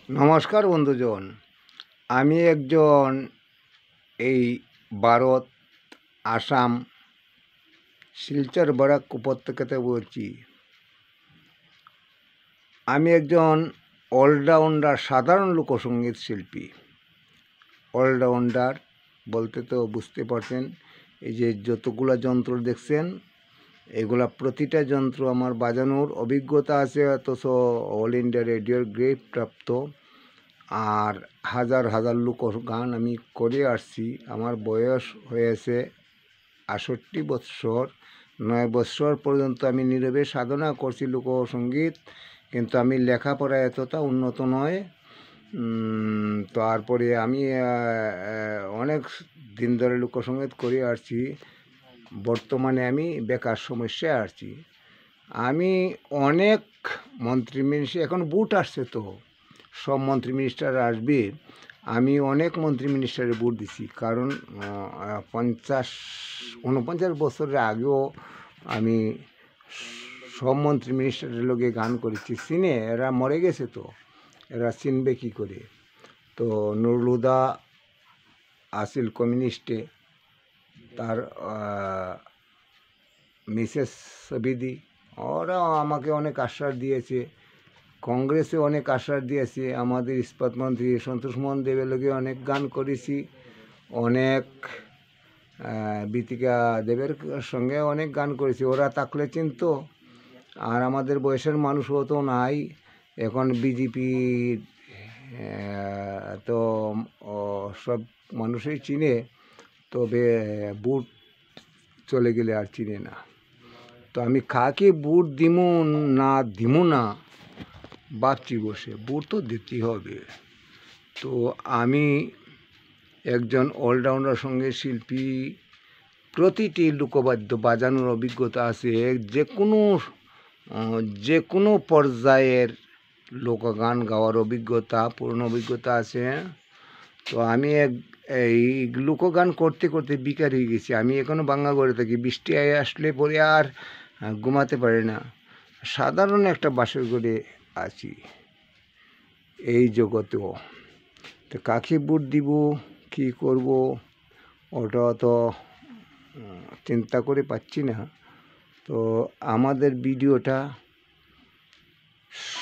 নমস্কার বন্ধুজন, আমি একজন এই ভারত আসাম শিলচর বরাক উপত্যকাতে বলছি। আমি একজন অলরাউন্ডার সাধারণ লোকসঙ্গীত শিল্পী। অলরাউন্ডার বলতে তো বুঝতে পারছেন, এই যে যতগুলো যন্ত্র দেখছেন এগুলা প্রতিটা যন্ত্র আমার বাজানোর অভিজ্ঞতা আছে, অথচ অল ইন্ডিয়া রেডিওর গ্রেড প্রাপ্ত। আর হাজার হাজার লোক গান আমি করে আসছি। আমার বয়স হয়েছে ৬৮ বৎসর। ৯ বৎসর পর্যন্ত আমি নীরবে সাধনা করছি লোকসঙ্গীত, কিন্তু আমি লেখাপড়া এতটা উন্নত নয়। তারপরে আমি অনেক দিন ধরে লোকসঙ্গীত করে আসছি। বর্তমানে আমি বেকার সমস্যায় আসছি। আমি অনেক মন্ত্রী মিনিস্টার, এখন বুট আসছে তো সব মন্ত্রী মিনিস্টার আসবে, আমি অনেক মন্ত্রী মিনিস্টারে ভোট দিছি। কারণ 49 বছরের আগেও আমি সব মন্ত্রী মিনিস্টারের লোকে গান করেছি। চিনে, এরা মরে গেছে তো এরা চিনবে কী করে। তো নুরুল হুদা আসিল কমিউনিস্টে, তার মিসেস সবিদি, ওরা আমাকে অনেক আশ্বাস দিয়েছে। কংগ্রেসে অনেক আশ্বাস দিয়েছে। আমাদের ইস্পাত মন্ত্রী সন্তোষ মোহন দেবের লোকে অনেক গান করেছি, অনেক বিতিকা দেবের সঙ্গে অনেক গান করেছি। ওরা থাকলে চিনত। আর আমাদের বয়সের মানুষও তো নাই এখন। বিজেপি তো সব মানুষই চিনে, তবে বুট চলে গেলে আর চিনে না। তো আমি কাকে বুট দিমু না দিমু না ভাবছি বসে। বুট তো দিতেই হবে। তো আমি একজন অলরাউন্ডার সঙ্গে শিল্পী, প্রতিটি লোকবাদ্য বাজানোর অভিজ্ঞতা আছে। যে কোনো পর্যায়ের লোকগান গাওয়ার অভিজ্ঞতা, পূর্ণ অভিজ্ঞতা আছে। তো আমি এই লোকগান করতে করতে বিকার হয়ে গেছি। আমি এখনও বাংলা ঘরে থাকি, বৃষ্টি আসলে পরে আর ঘুমাতে পারি না। সাধারণ একটা বাসর ঘরে আছি এই জগতেও। তো কাকে ভোট দিব, কী করব, ওটা তো চিন্তা করে পাচ্ছি না। তো আমাদের ভিডিওটা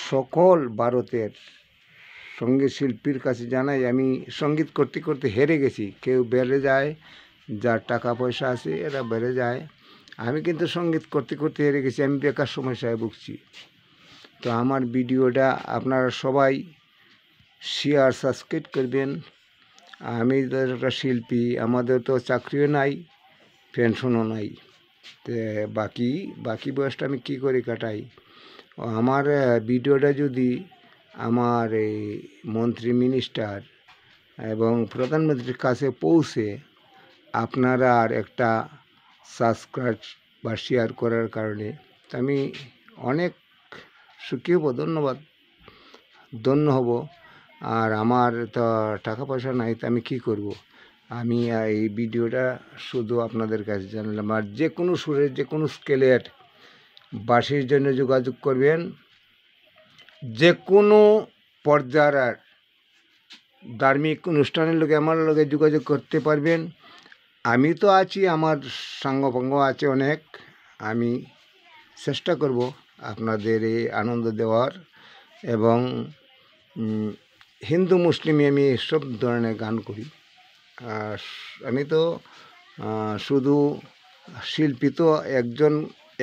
সকল ভারতের সঙ্গীত শিল্পীর কাছে জানাই, আমি সঙ্গীত করতে করতে হেরে গেছি। কেউ বেড়ে যায়, যার টাকা পয়সা আছে এরা বেড়ে যায়। আমি কিন্তু সঙ্গীত করতে করতে হেরে গেছি, আমি বেকার সমস্যায় ভুগছি। তো আমার ভিডিওটা আপনারা সবাই শেয়ার সাবস্ক্রাইব করবেন। আমি তো একটা শিল্পী, আমাদের তো চাকরিও নাই, পেনশনও নাই। তো বাকি বয়সটা আমি কী করে কাটাই। আমার ভিডিওটা যদি আমার এই মন্ত্রী মিনিস্টার এবং প্রধানমন্ত্রীর কাছে পৌঁছে আপনারা আর একটা সাবস্ক্রাইব বা শেয়ার করার কারণে আমি অনেক সুখী হব, ধন্য হব। আর আমার তো টাকা পয়সা নাই, তো আমি কী করব। আমি এই ভিডিওটা শুধু আপনাদের কাছে জানালাম। আর যে কোনো সুরের, যে কোনো স্কেলের বাঁশির জন্য যোগাযোগ করবেন। যে কোনো পর্যায়ের ধার্মিক অনুষ্ঠানের লোকে আমার লোকে যোগাযোগ করতে পারবেন। আমি তো আছি, আমার সাঙ্গপাঙ্গ আছে অনেক। আমি চেষ্টা করব আপনাদের এই আনন্দ দেওয়ার। এবং হিন্দু মুসলিমে আমি সব ধরনের গান করি। আমি তো শুধু শিল্পী তো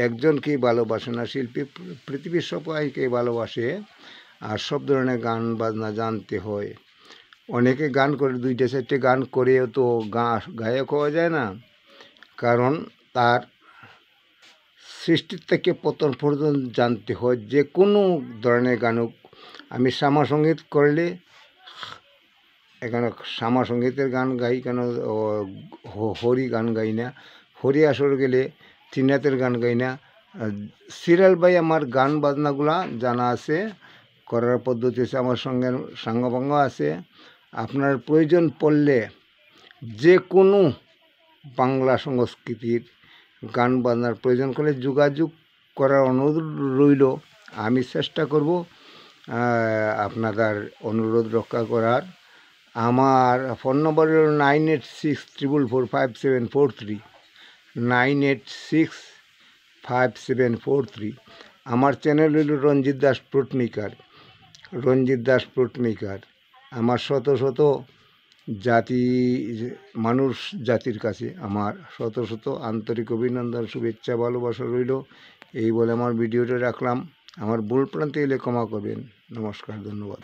একজনকেই ভালোবাসে না, শিল্পী পৃথিবীর সবাইকে ভালোবাসে। আর সব ধরনের গান বাজনা জানতে হয়। অনেকে গান করে 2-4টে গান করেও তো গায়ক হওয়া যায় না, কারণ তার সৃষ্টির থেকে পতন পর্যন্ত জানতে হয়। যে কোনো ধরনের গান হোক। আমি শ্যামা সঙ্গীত করলে এখানে শ্যামা সঙ্গীতের গান গাই, কেন হরি গান গাই না। হরি আসর গেলে ত্রিনাথের গান গাই না। সিরিয়াল বাই আমার গান বাজনাগুলা জানা আছে, করার পদ্ধতি আছে, আমার সঙ্গে সাঙ্গপাঙ্গ আছে। আপনার প্রয়োজন পড়লে যে কোনো বাংলা সংস্কৃতির গান বাজনার প্রয়োজন করলে যোগাযোগ করার অনুরোধ রইল। আমি চেষ্টা করব আপনাদের অনুরোধ রক্ষা করার। আমার ফোন নম্বর হলো 9864445743, 98657443। আমার চ্যানেল হলো রঞ্জিত দাস ফ্রুট মেকার, রঞ্জিত দাস ফ্রুট মেকার। আমার শত শত জাতি মানুষ জাতির কাছে আমার শত শত আন্তরিক অভিনন্দন, শুভেচ্ছা, ভালোবাসা রইল। এই বলে আমার ভিডিওটা রাখলাম। আমার ভুল প্রান্তে এলে ক্ষমা করবেন। নমস্কার, ধন্যবাদ।